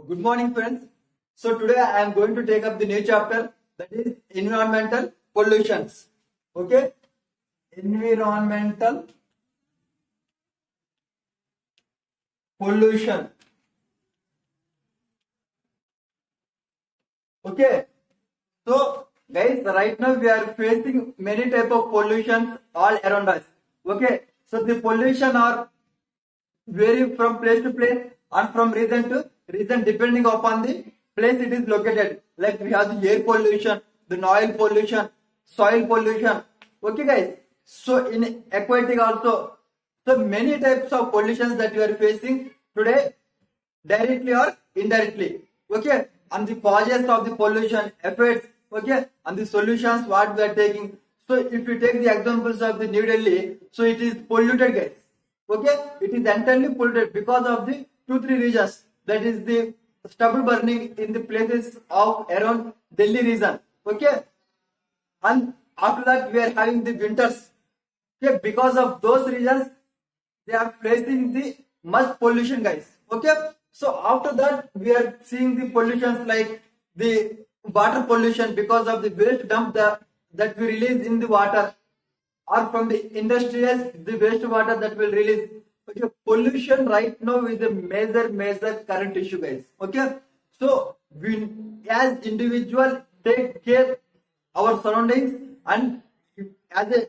Good morning, friends. So today I am going to take up the new chapter, that is environmental pollutions. Okay, environmental pollution. Okay, so guys, right now we are facing many type of pollution all around us. Okay, so the pollution are vary from place to place and from region to region depending upon the place it is located. Like we have the air pollution, the noise pollution, soil pollution. Okay, guys. So in aquatic also, so many types of pollutions that you are facing today, directly or indirectly. Okay, and the causes of the pollution, effects. Okay, and the solutions what we are taking. So if you take the examples of the New Delhi, so it is polluted, guys. Okay, it is entirely polluted because of the 2-3 reasons. That is the stubble burning in the places of around Delhi region. Okay, and after that we are having the winters. Okay, because of those reasons they are facing the much pollution, guys. Okay, so after that we are seeing the pollutions like the water pollution because of the waste dump that we release in the water, or from the industries the wastewater that will release. Okay, pollution right now is a major current issue, guys. Okay, so we as individual take care our surroundings, and as a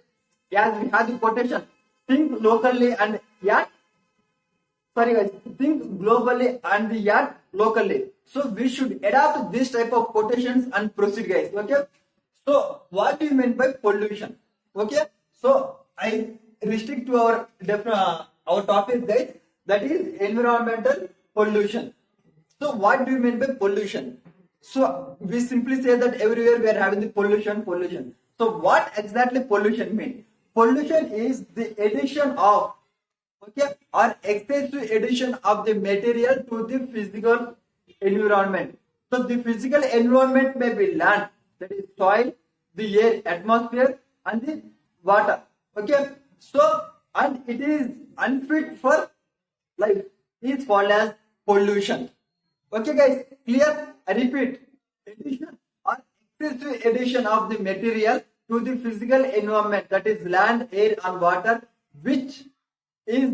as we have the quotation, think locally and yet think globally and yet locally. So we should adapt this type of quotations and proceed, guys. Okay, so what do you mean by pollution? Okay, so I restrict to our topic, guys, that is environmental pollution. So what do you mean by pollution? So we simply say that everywhere we are having the pollution. So what exactly pollution means? Pollution is the addition of, okay, or excessive addition of the material to the physical environment. So the physical environment may be land, that is soil, the air, atmosphere, and the water. Okay, so and it is unfit for life is called as pollution. Okay, guys, clear? I repeat, addition or excessive addition of the material to the physical environment, that is land, air, and water, which is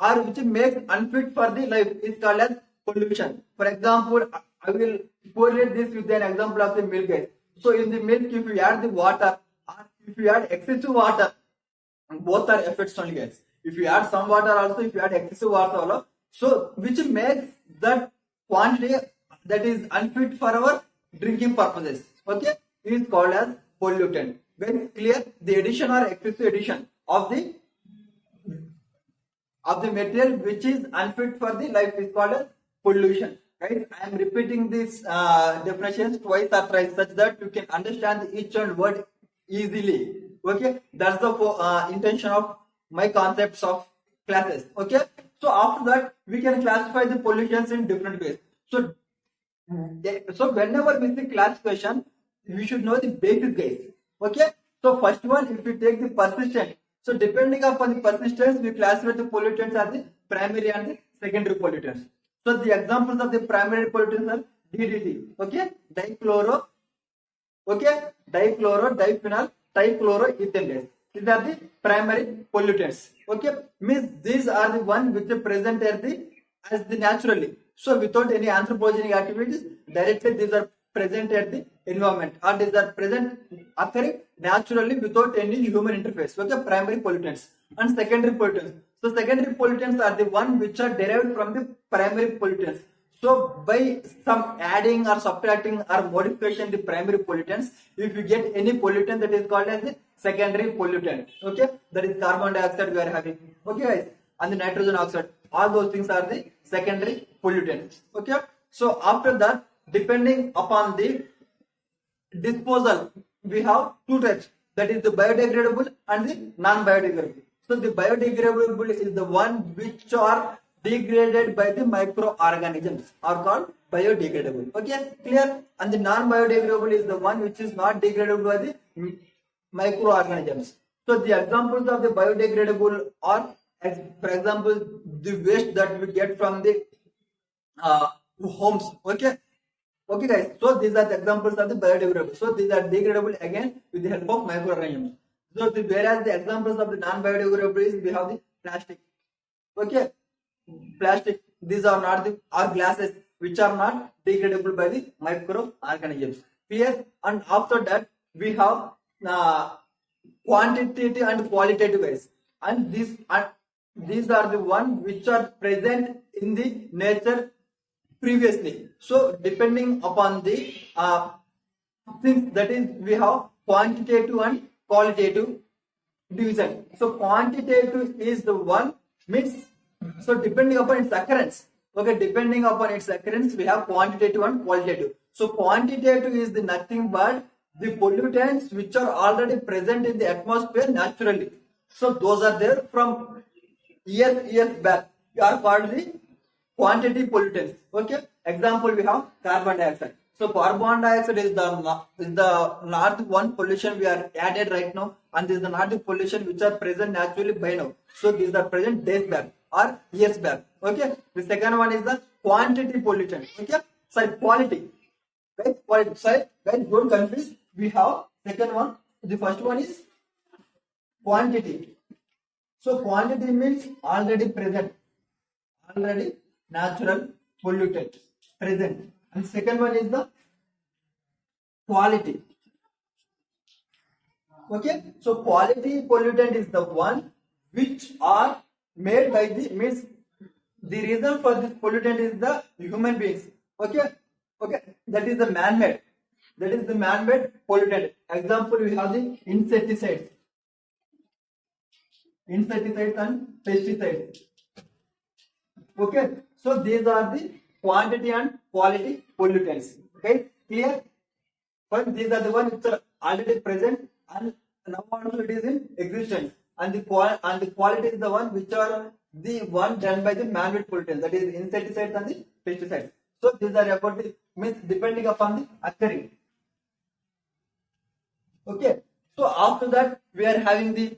or which makes unfit for the life is called as pollution. For example, I will correlate this with an example of the milk, guys. So in the milk, if you add the water or if you add excessive water, both are effects only, guys. If you add some water also, if you add excessive water also, so which makes that quantity that is unfit for our drinking purposes, okay, is called as pollutant. Very clear? The addition or excessive addition of the material which is unfit for the life is called as pollution. Right? I am repeating these definitions twice or thrice such that you can understand each and word easily. Okay, that's the intention of my concepts of classes. Okay, so after that we can classify the pollutions in different ways. So whenever we see classification, we should know the basic, guys. Okay, so first one, if we take the persistent, so depending upon the persistence, we classify the pollutants as the primary and the secondary pollutants. So the examples of the primary pollutants are DDT, okay, dichloro, okay, diphenyl, trichloroethane gas. These are the primary pollutants. Okay, means these are the one which are present as the naturally. So without any anthropogenic activities, directly these are present at the environment, or these are present occurring naturally without any human interface. Okay, primary pollutants and secondary pollutants. So secondary pollutants are the one which are derived from the primary pollutants. So by some adding or subtracting or modification the primary pollutants, if you get any pollutant, that is called as the secondary pollutant. Okay, that is carbon dioxide we are having. Okay, guys, and the nitrogen oxide. All those things are the secondary pollutants. Okay, so after that, depending upon the disposal, we have two types, that is the biodegradable and the non-biodegradable. So the biodegradable is the one which are degraded by the microorganisms, are called biodegradable. Okay, clear? And the non-biodegradable is the one which is not degradable by the microorganisms. So the examples of the biodegradable are, for example, the waste that we get from the homes. Okay guys, so these are the examples of the biodegradable. So these are degradable again with the help of microorganisms. So whereas the examples of the non-biodegradable is we have the plastic. Okay, plastic, these are not the or glasses which are not degradable by the microorganisms. Clear? And after that we have quantitative and qualitative guys, and these are the one which are present in the nature previously. So depending upon the things, that is we have quantitative and qualitative division. So quantitative is the one means, so depending upon its occurrence, okay, depending upon its occurrence we have quantitative and qualitative. So quantitative is the nothing but the pollutants which are already present in the atmosphere naturally. So those are there from years back, are called the quantity pollutants. Okay, example we have carbon dioxide. So carbon dioxide is the not one pollution we are added right now, and this is the not the pollution which are present naturally by now. So these are present days back or years back. Okay, the second one is the quantity pollutant. Okay, sorry, quality. Guys, quality. Sorry, guys, don't confuse. We have second one. The first one is quantity. So quantity means already present, already natural pollutant present, and second one is the quality. Okay, so quality pollutant is the one which are made by the means the reason for this pollutant is the human beings. Okay, that is the man-made. That is the man-made pollutant. Example we have the insecticides and pesticides. Okay, so these are the quantity and quality pollutants. Okay, clear? But these are the ones which are already present and now also it is in existence. And the quality is the one which are the one done by the man-made pollutants, that is insecticides and the pesticides. So these are about the means depending upon the occurring. Okay, so after that we are having the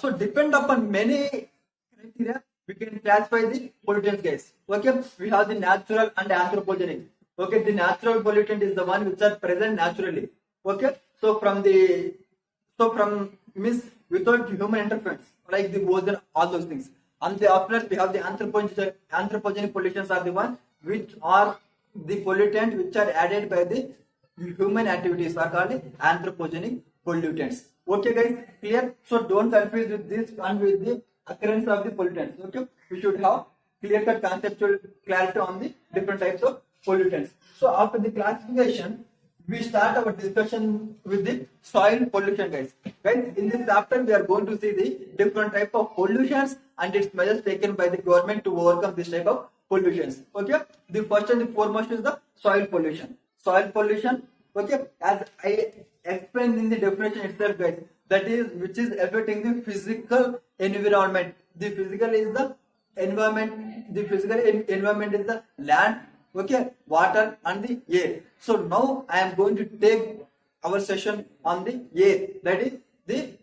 so depend upon many criteria we can classify the pollutant gas. Okay, we have the natural and anthropogenic. Okay, the natural pollutant is the one which are present naturally. Okay, so from means without human interference, like the ozone, all those things. And after that we have the anthropogenic pollutants are the one which are the pollutant which are added by the human activities, are called anthropogenic pollutants. Okay guys, clear? So don't confuse with this and with the occurrence of the pollutants. Okay, we should have clear-cut conceptual clarity on the different types of pollutants. So after the classification, we start our discussion with the soil pollution, guys. Guys, in this chapter we are going to see the different type of pollutions and its measures taken by the government to overcome this type of pollutions. Okay, the first and the foremost is the soil pollution. Soil pollution, okay, as I explained in the definition itself, guys, that is which is affecting the physical environment. The physical is the environment. The physical environment is the land, okay, water and the air. So now I am going to take our session on the air, that is the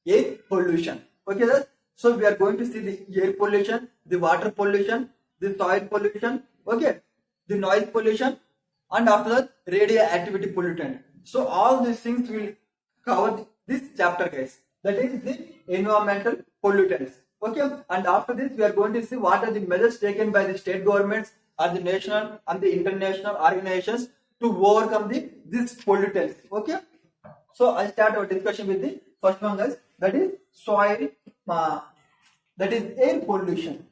air pollution. Okay, so we are going to see the air pollution, the water pollution, the soil pollution, okay, the noise pollution, and after that radioactivity pollutant. So all these things will cover this chapter, guys. That is the environmental pollutants. Okay, and after this we are going to see what are the measures taken by the state governments or the national and the international organizations to overcome these pollutants. Okay, so I start our discussion with the first one, guys. That is soil, that is air pollution.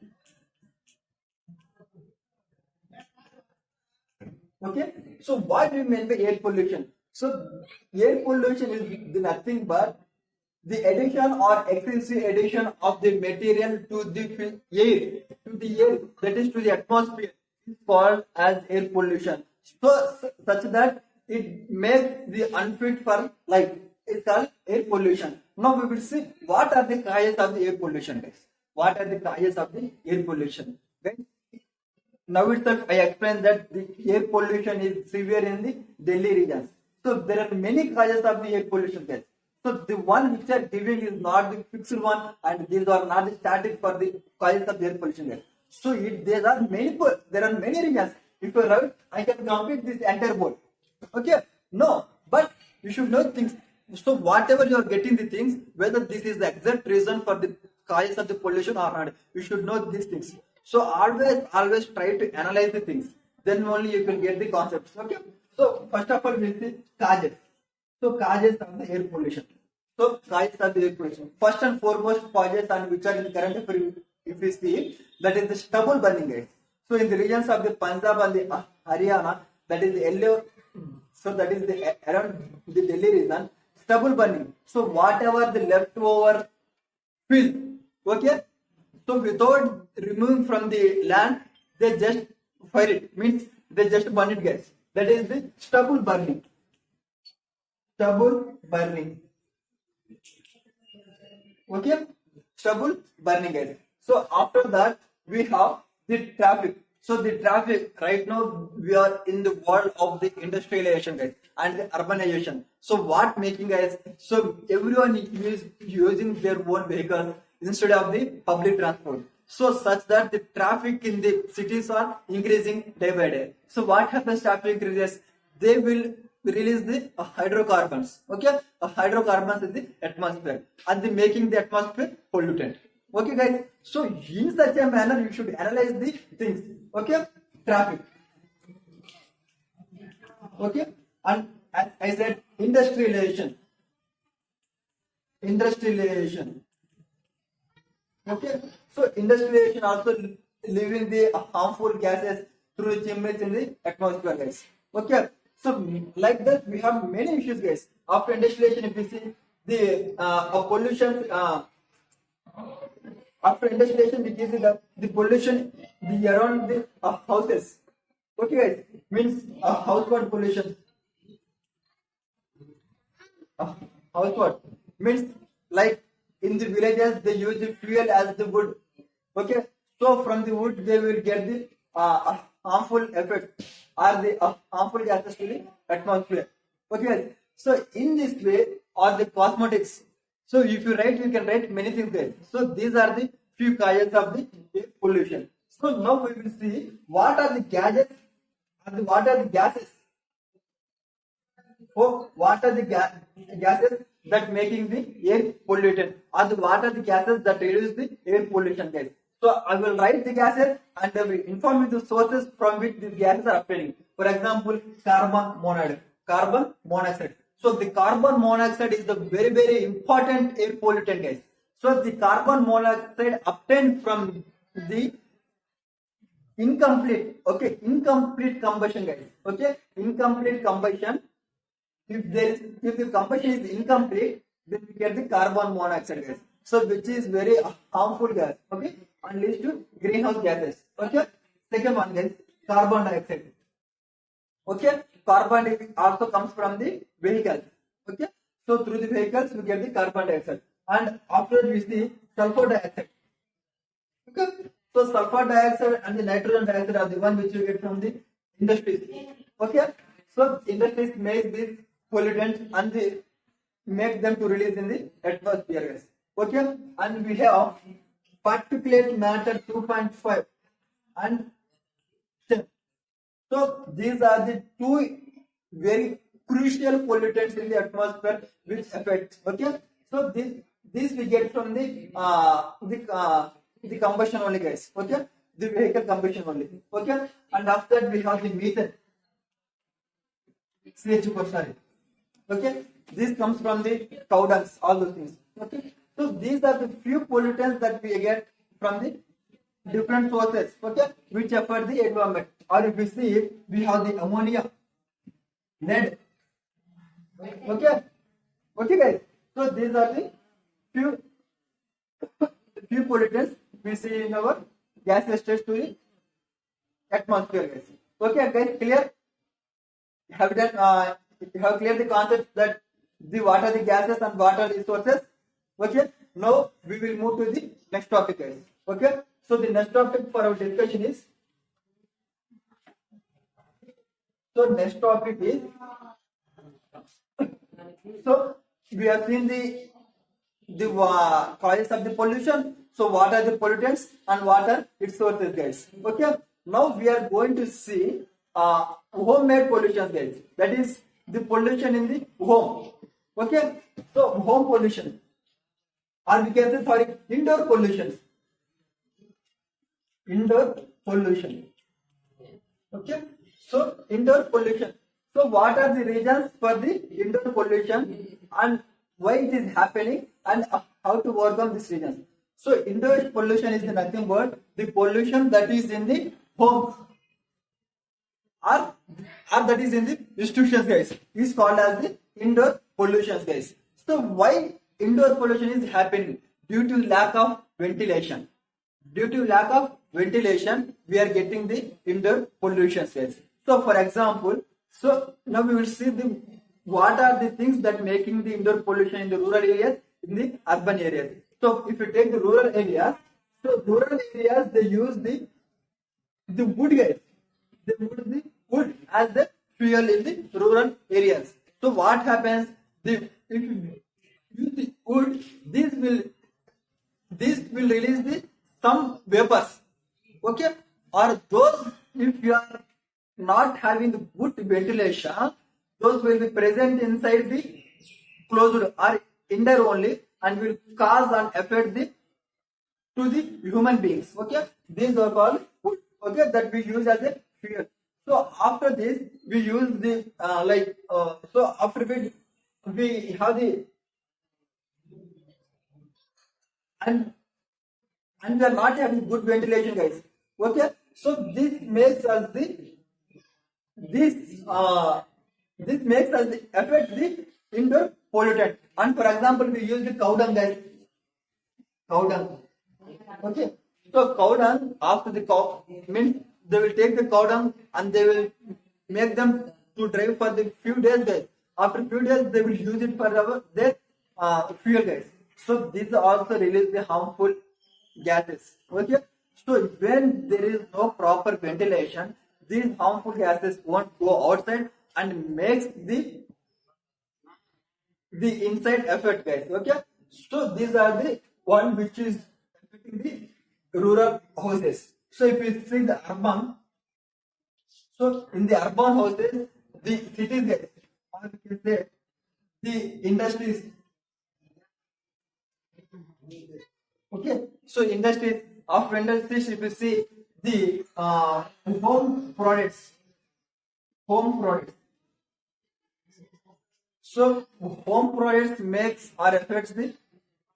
Okay, so what do we mean by air pollution? So air pollution is nothing but the addition or excessive addition of the material to the air, that is to the atmosphere, is called as air pollution. So such that it makes the unfit for life. It's called air pollution. Now we will see what are the causes of the air pollution, guys. What are the causes of the air pollution? Guys, now itself I explained that the air pollution is severe in the Delhi regions. So there are many causes of the air pollution, guys. So the one which are giving is not the fixed one, and these are not the static for the coils of air pollution gas. So there are many regions. If you write, I can complete this entire board. Okay? No, but you should know things. So whatever you are getting the things, whether this is the exact reason for the cause of the pollution or not, you should know these things. So always try to analyze the things. Then only you can get the concepts. Okay? So first of all, we see causes. So causes of the air pollution. So causes of the air pollution. First and foremost causes and which are in the current affair, if we see, that is the stubble burning gas. So in the regions of the Punjab and the Haryana, that is the yellow. So that is the around the Delhi region, stubble burning. So whatever the leftover fill, okay. So without removing from the land, they just fire it. Means they just burn it gas. That is the stubble burning. Stubble burning. Okay, stubble burning gas. So after that we have the traffic. So the traffic right now we are in the world of the industrialization guys and the urbanization. So what making guys? So everyone is using their own vehicles instead of the public transport. So such that the traffic in the cities are increasing day by day. So what happens? Traffic increases. They will release the hydrocarbons. Okay, hydrocarbons in the atmosphere and they making the atmosphere pollutant. Okay, guys. So in such a manner, you should analyze the things. Okay, traffic. Okay, and as I said, industrialization. Industrialization. Okay, so industrialization also leaving the harmful gases through the chimneys in the atmosphere, guys. Okay, so like that we have many issues, guys. After industrialization, if we see the pollution. After industrialization, we can see the pollution around the houses. Okay, guys, means household pollution. Household means like in the villages they use the fuel as the wood. Okay, so from the wood they will get the harmful effect or the harmful gases to the atmosphere. Okay, guys. So in this way, or the cosmetics. So if you write, you can write many things there. So these are the few causes of the pollution. So now we will see what are the gadgets and what are the gases. So what are the gases that making the air pollutant, and what are the gases that reduce the air pollution gas. So I will write the gases and I will inform you the sources from which these gases are obtaining. For example, carbon monoxide. Carbon monoxide. So the carbon monoxide is the very important air pollutant gas. So the carbon monoxide obtained from the incomplete combustion, guys. Okay, incomplete combustion. If the combustion is incomplete, then we get the carbon monoxide gas. So which is very harmful gas. Okay, and leads to greenhouse gases. Okay, second one, guys, carbon dioxide. Okay, carbon dioxide also comes from the vehicles. Okay, so through the vehicles we get the carbon dioxide, and after we see sulfur dioxide. Okay, so sulfur dioxide and the nitrogen dioxide are the one which you get from the industries. Okay, so industries make these pollutants and they make them to release in the atmosphere. Guys. Okay, and we have particulate matter 2.5 and 10. So these are the two very crucial pollutants in the atmosphere which affect. Okay, so this we get from the combustion only, guys. Okay, the vehicle combustion only. Okay, and after that we have the methane. CH4, sorry. Okay, this comes from the cow dungs, all those things. Okay, so these are the few pollutants that we get from the different sources. Okay, which affect the environment. Or if we see, we have the ammonia, lead. Okay, okay, guys. So these are the few pollutants we see in our gas states to the atmosphere, guys. Okay, guys, clear? Have done. You have cleared the concept that what are the gases and what are the sources. Okay, now we will move to the next topic, guys. Okay, so the next topic for our discussion is. So next topic is. we have seen the causes of the pollution. So what are the pollutants and what are its sources, guys? Okay. Now we are going to see homemade pollution, guys. That is the pollution in the home. Okay. So home pollution, or we can say sorry, indoor pollution. Indoor pollution. Okay. So indoor pollution. So what are the reasons for the indoor pollution and why it is happening and how to overcome these reasons? So indoor pollution is nothing but the pollution that is in the home or that is in the institutions, guys, is called as the indoor pollution, guys. So why indoor pollution is happening? Due to lack of ventilation. Due to lack of ventilation, we are getting the indoor pollution, guys. So for example, so now we will see the what are the things that making the indoor pollution in the rural areas, in the urban areas. So if you take the rural areas, so rural areas they use the wood, guys. They use the wood as the fuel in the rural areas. So what happens? If you use the wood, this will release the some vapors. Okay, or those, if you are not having the good ventilation, those will be present inside the closed or indoor only and will cause and affect to the human beings. Okay, these are called wood. Okay, that we use as a fuel. So after this, we use the so after we have the and we are not having good ventilation, guys. Okay, so this makes us this this makes us affect the indoor pollutant. And for example, we use the cow dung, guys. Cow dung. Okay, so cow dung, after the cow means they will take the cow dung and they will make them to dry for the few days, guys. After few days, they will use it for their fuel, guys. So this also release the harmful gases. Okay, so when there is no proper ventilation, these harmful gases won't go outside and makes the inside effect, guys. Okay, so these are the one which is affecting the rural houses. So if you see the urban, so in the urban houses, the cities, guys, or we can say the industries. Okay, so industries, after industries, if you see the home products, so home products makes or affects the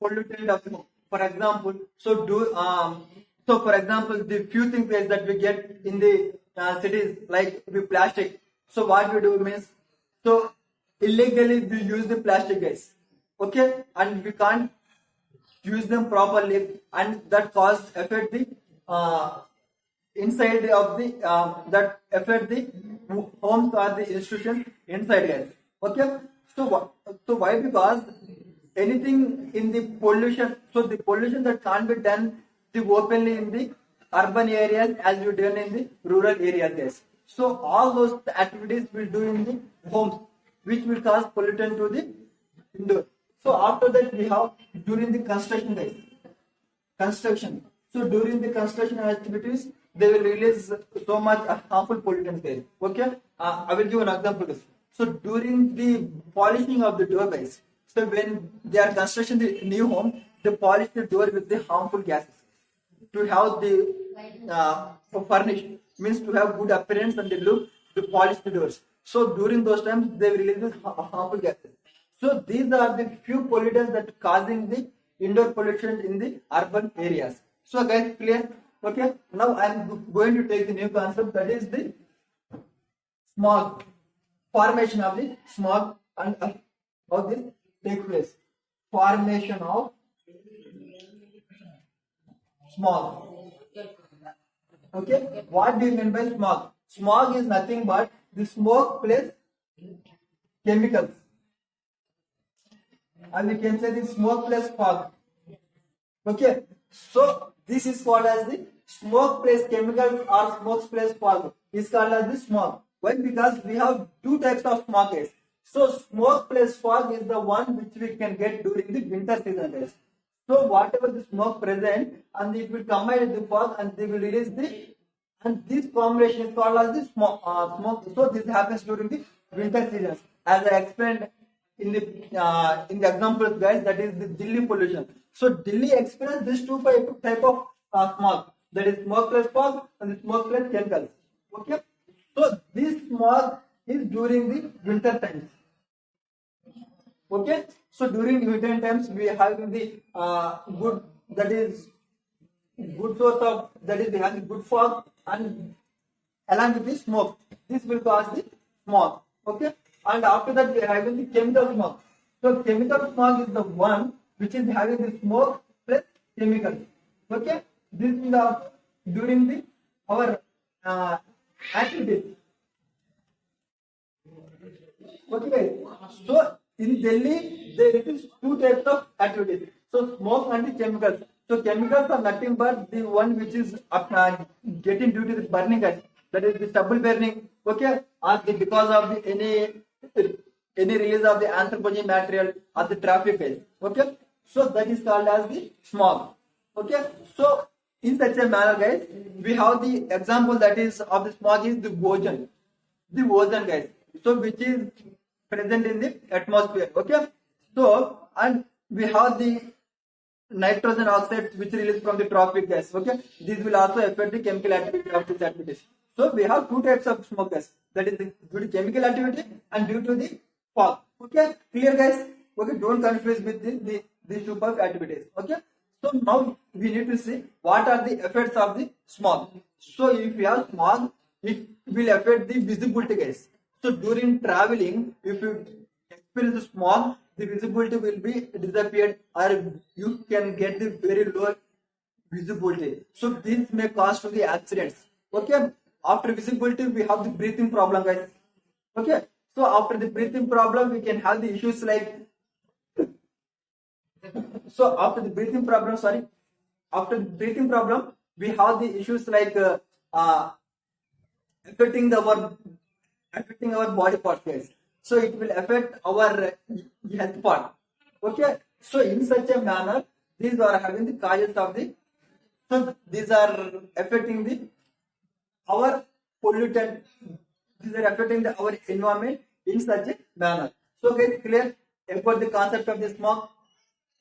pollutant of the home. For example, so for example, the few things that we get in the cities like the plastic. So what we do means, so illegally we use the plastic, guys. Okay, and we can't use them properly, and that cause affect the inside of the that affect the homes or the institutions inside, guys. Okay, so why? Because anything in the pollution, so the pollution that can't be done the openly in the urban areas as you done in the rural areas, guys. So all those activities will do in the homes, which will cause pollutant to the indoor. So after that we have during the construction, guys. Construction. So during the construction activities, they will release so much harmful pollutants there. Okay, I will give an example. Guys. So during the polishing of the door, guys. So when they are constructing the new home, they polish the door with the harmful gases to have the furnish, means to have good appearance and the look to polish the doors. So during those times, they will release this harmful gases. So these are the few pollutants that causing the indoor pollution in the urban areas. So guys, clear? Okay. Now I am going to take the new concept, that is the smog, formation of the smog, and how this takes place. Formation of smog. Okay. What do you mean by smog? Smog is nothing but the smoke plus chemicals. And we can say the smoke plus fog. Okay, so this is called as the smoke plus chemicals or smoke plus fog. Is called as the smog. Why? Because we have two types of smog, guys. So smoke plus fog is the one which we can get during the winter season, guys. So whatever the smoke present, and it will combine with the fog, and they will release the, and this combination is called as the smoke. So this happens during the winter seasons, as I explained in the examples, guys. That is the Delhi pollution. So Delhi experience this type of smog. That is smoke plus fog and the smoke plus chemicals. Okay. So this smog is during the winter times. Okay. So during winter times we have the good, that is good source of, that is we have the good fog, and along with the smoke, this will cause the smog. Okay. And after that we are having the chemical smog. So chemical smog is the one which is having the smoke plus chemicals. Okay. This is during the our activities. Okay, guys. So in Delhi there is two types of activities. So smoke and the chemicals. So chemicals are nothing but the one which is getting due to the burning gas. That is the stubble burning. Okay, or because of the any release of the anthropogenic material or the traffic gas. Okay, so that is called as the smog. Okay, so in such a manner, guys, we have the example that is of the smog is the ozone, guys. So which is present in the atmosphere. Okay, so and we have the nitrogen oxides which release from the tropic gas. Okay, this will also affect the chemical activity of these activities. So we have two types of smoke gas, that is due to chemical activity and due to the fog. Okay, clear, guys? Okay, don't confuse with these two types of activities. Okay, so now we need to see what are the effects of the smog. So if we have smog, it will affect the visibility, guys. So during traveling, if you experience the smog, the visibility will be disappeared, or you can get the very low visibility. So this may cause to the accidents. Okay. After visibility, we have the breathing problem, guys. Okay. So after the breathing problem, we can have the issues like. So after the breathing problem, we have the issues like affecting our body parts, guys. So it will affect our health part. Okay. So in such a manner, these are having the causes of the. So these are affecting our pollutant. These are affecting our environment in such a manner. So guys, clear about the concept of the smog.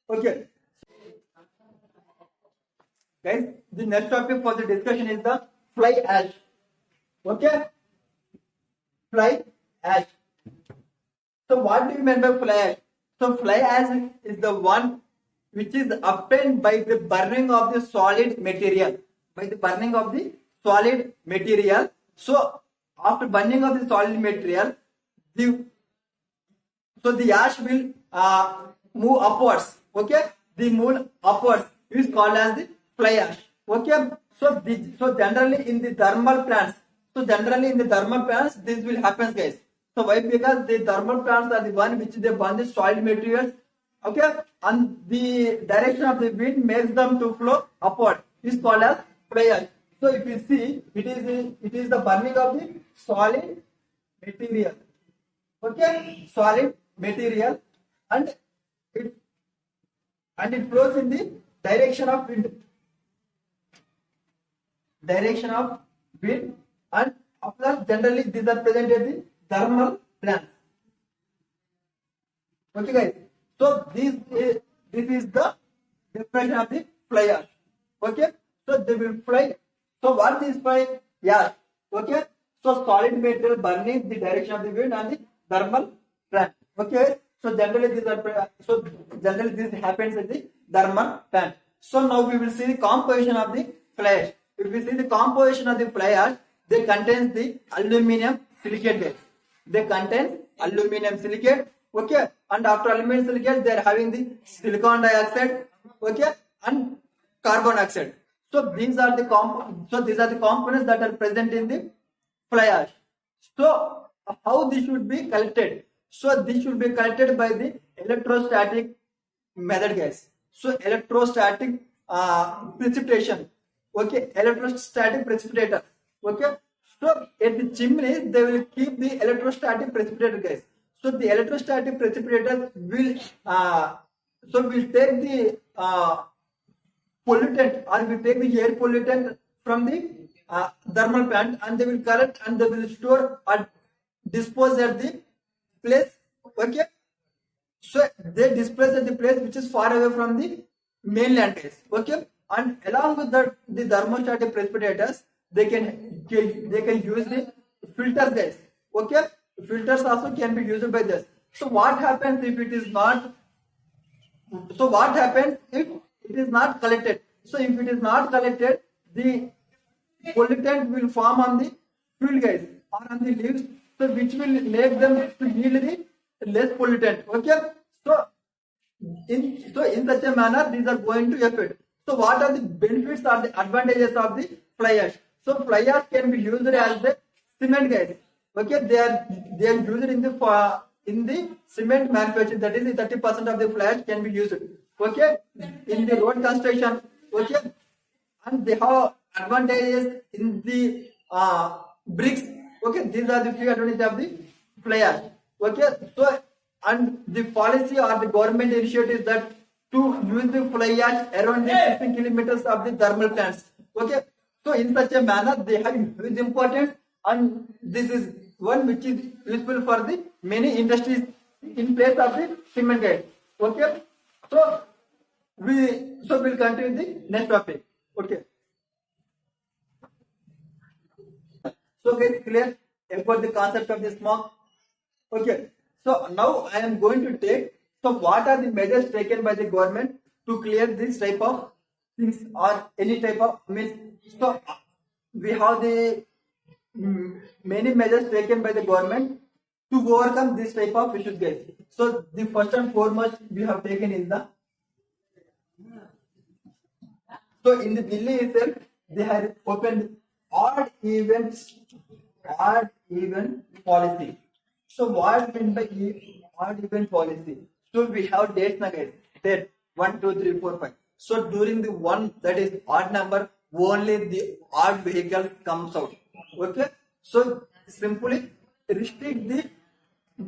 Okay. Guys, the next topic for the discussion is the fly ash. Okay. Fly ash. So what do you mean by fly ash? So fly ash is the one which is obtained by the burning of the solid material. By the burning of the solid material. So after burning of the solid material, the ash will move upwards. Okay, the move upwards is called as the fly ash. Okay, so generally in the thermal plants. So generally in the thermal plants, this will happen, guys. So why? Because the thermal plants are the one which they burn the solid materials. Okay, and the direction of the wind makes them to flow upward. Is called as fly ash. So if you see, it is the burning of the solid material. Okay, solid material, and it flows in the direction of wind. And after that, generally these are present at the thermal plant. Okay, guys. So this is the definition of the fly ash. Okay, so they will fly. So what is fly ash? Okay, so solid material burning the direction of the wind and the thermal plant. Okay, so generally this happens at the thermal plant. So now we will see the composition of the fly ash. If we see the composition of the fly ash, they contain the aluminum silicate. They contain aluminum silicate. Okay, and after aluminum silicate, they are having the silicon dioxide. Okay, and carbon dioxide. So these are the components that are present in the fly ash. So how this should be collected? So this should be collected by the electrostatic method, guys. So electrostatic precipitation. Okay, electrostatic precipitator. Okay, so at the chimneys they will keep the electrostatic precipitator, guys. So the electrostatic precipitators will will take the pollutant, or will take the air pollutant from the thermal plant, and they will collect and they will store or dispose at the place. Okay, so they displace at the place which is far away from the mainland guys. Okay, and along with that, the thermostatic precipitators, they can use the filters guys. Okay, filters also can be used by this. So what happens if it is not? So what happens if it is not collected? So if it is not collected, the pollutant will form on the fuel guys or on the leaves, so which will make them to yield the less pollutant. Okay, so in such a manner these are going to affect. So what are the benefits or the advantages of the fly ash? So fly ash can be used as the cement guys. Okay, they are used in the cement manufacturing. That is, 30% of the fly ash can be used. Okay, in the road construction. Okay, and they have advantages in the bricks. Okay, these are the few advantages of the fly ash. Okay, so and the policy or the government initiative that to use the fly ash around the 15 kilometers of the thermal plants. Okay, so in such a manner they have huge importance, and this is one which is useful for the many industries in place of the cement guys. Okay, so we'll continue the next topic. Okay, so guys, clear about the concept of the smoke. Okay, so now I am going to take. So what are the measures taken by the government to clear this type of things or any type of means? So we have the many measures taken by the government to overcome this type of issues, guys. So the first and foremost we have taken is the. So in the Delhi itself, they have opened odd events, odd event policy. So what meant by odd event policy? So we have dates now guys. Date 1, 2, 3, 4, 5. So during the one that is odd number, only the odd vehicle comes out. Okay. So simply restrict the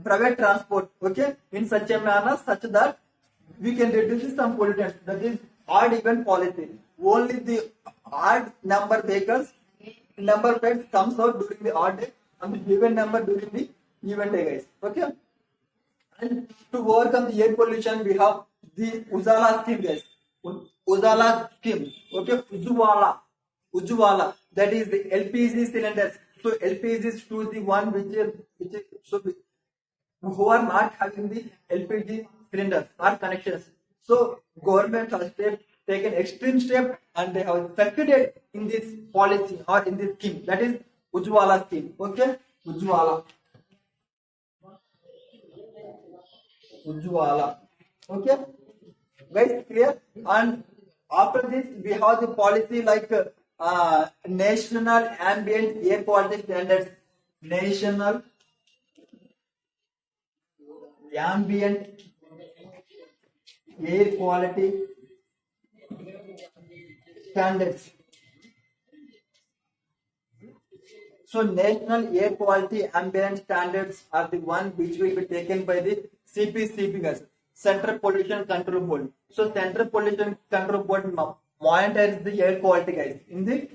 private transport. Okay, in such a manner such that we can reduce some pollutants. That is odd event policy. Only the odd number vehicles number plates comes out during the odd day and the even number during the even day guys. Okay, and to overcome the air pollution we have the Ujala scheme guys. Ujala scheme. Okay, Ujwala, that is the LPG cylinders. So LPG is to the one which is so who are not having the LPG cylinders or connections. So government has taken extreme step and they have succeeded in this policy or in this scheme. That is Ujwala scheme. Okay, Ujwala. Okay, guys, clear? And after this we have the policy like national ambient air quality standards. National ambient air quality standards. So national air quality ambient standards are the one which will be taken by the CPCB guys, Central Pollution Control Board. So Central Pollution Control Board monitors the air quality guys in the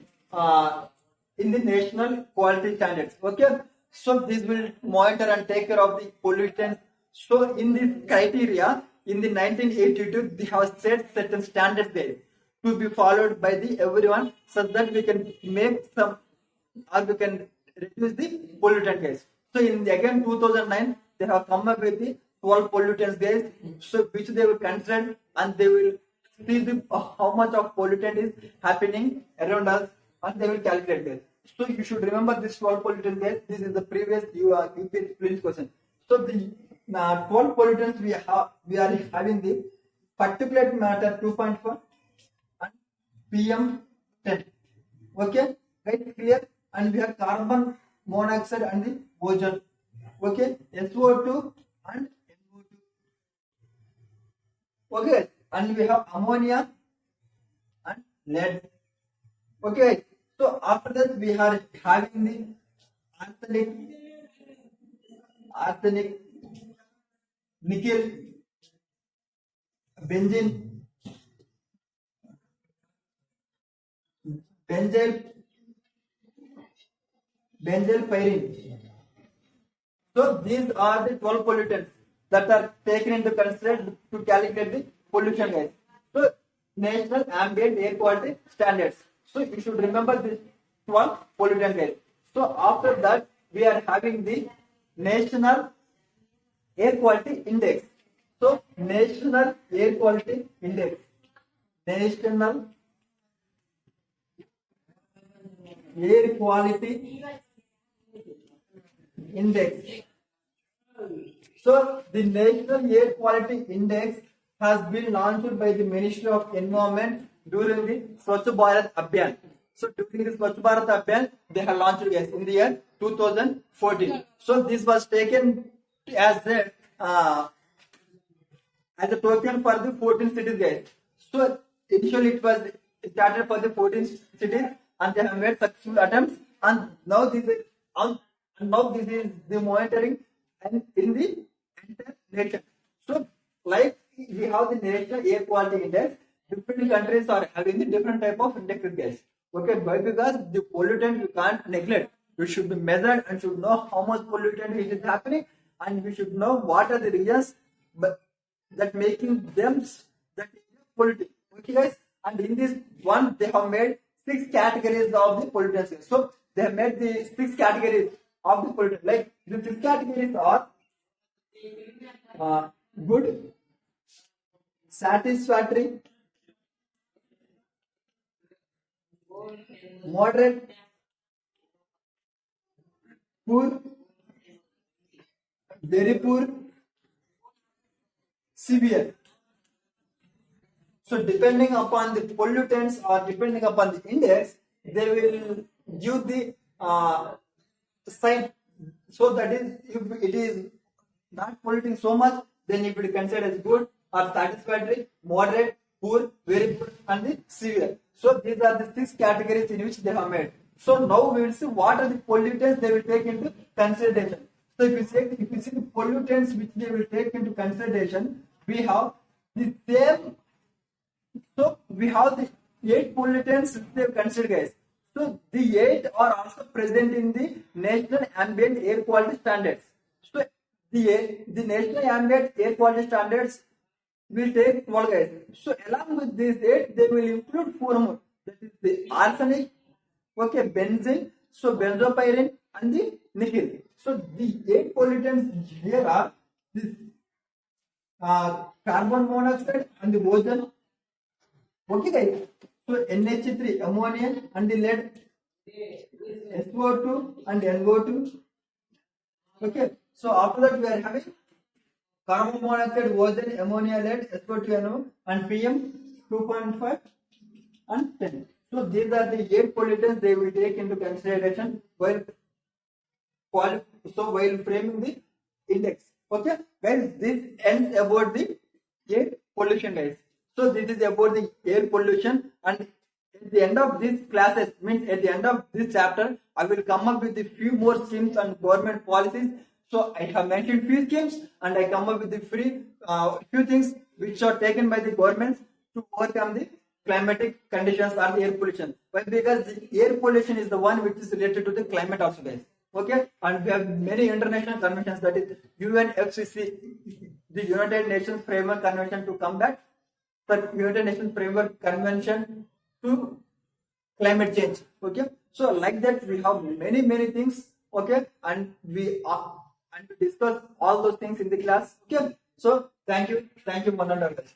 national quality standards. Okay, so this will monitor and take care of the pollutants. So in this criteria, in the 1982, they have set certain standards there to be followed by the everyone, so that we can make some or we can reduce the pollutant guys. So in the, again 2009, they have come up with the 12 pollutants guys, so which they will consider and they will see the how much of pollutant is happening around us and they will calculate this. So you should remember this 12 pollutants guys. This is the previous UPSC question. So the 12 pollutants we are having the particulate matter 2.4 and PM10. Okay, right, clear? And we have carbon monoxide and the ozone. Okay, SO2 and NO2. Okay, and we have ammonia and lead. Okay, so after that we are having the arsenic, nickel, benzene, benzyl, benzylpyrene. So these are the 12 pollutants that are taken into consideration to calculate the pollution guys. So national ambient air quality standards. So you should remember this 12 pollutant guys. So after that we are having the national air quality index. So national air quality index. National air quality index. So the National Air Quality Index has been launched by the Ministry of Environment during the Swachh Bharat Abhiyan. So during the Swachh Bharat Abhiyan, they have launched it in the year 2014. So this was taken as a token for the 14 cities guys. So initially it was started for the 14 cities and they have made successful attempts and now this is the monitoring and in the entire nation. So like we have the national air quality index, different countries are having the different type of indexes guys. Okay, why? Because the pollutant you can't neglect. You should be measured and should know how much pollutant it is happening and we should know what are the regions but that making them that polluting. Okay guys, and in this one they have made 6 categories of the pollutants. So they have made the 6 categories of the pollutant. Like the 6 categories are good, satisfactory, moderate, poor, very poor, severe. So depending upon the pollutants or depending upon the index, they will give the sign. So that is, if it is not polluting so much, then it will be considered as good or satisfactory, moderate, poor, very poor, and the severe. So these are the 6 categories in which they have made. So now we will see what are the pollutants they will take into consideration. So if you see the pollutants which they will take into consideration, we have the same. So we have the 8 pollutants they have considered guys. So the 8 are also present in the National Ambient Air Quality Standards. So the National Ambient Air Quality Standards will take 12 guys. So along with these 8, they will include 4 more. That is the arsenic, okay, benzene, so benzopyrene and the nickel. So the 8 pollutants here are this carbon monoxide and the ozone. Okay guys, so NH3 ammonia and the lead, SO2 and NO2. Okay, so after that we are having carbon monoxide, ozone, ammonia, lead, SO2, NO and PM 2.5 and 10. So these are the 8 pollutants they will take into consideration while framing the index. Okay guys, this ends about the air pollution guys. So this is about the air pollution and at the end of this classes, means at the end of this chapter, I will come up with a few more schemes and government policies. So I have mentioned few schemes and I come up with the few things which are taken by the governments to overcome the climatic conditions or the air pollution. Why? Because the air pollution is the one which is related to the climate also guys. Okay, and we have many international conventions, that is UNFCCC, the United Nations Framework Convention to combat the United Nations Framework Convention to climate change. Okay, so like that we have many things. Okay, and we discuss all those things in the class. Okay, so thank you, one and all guys.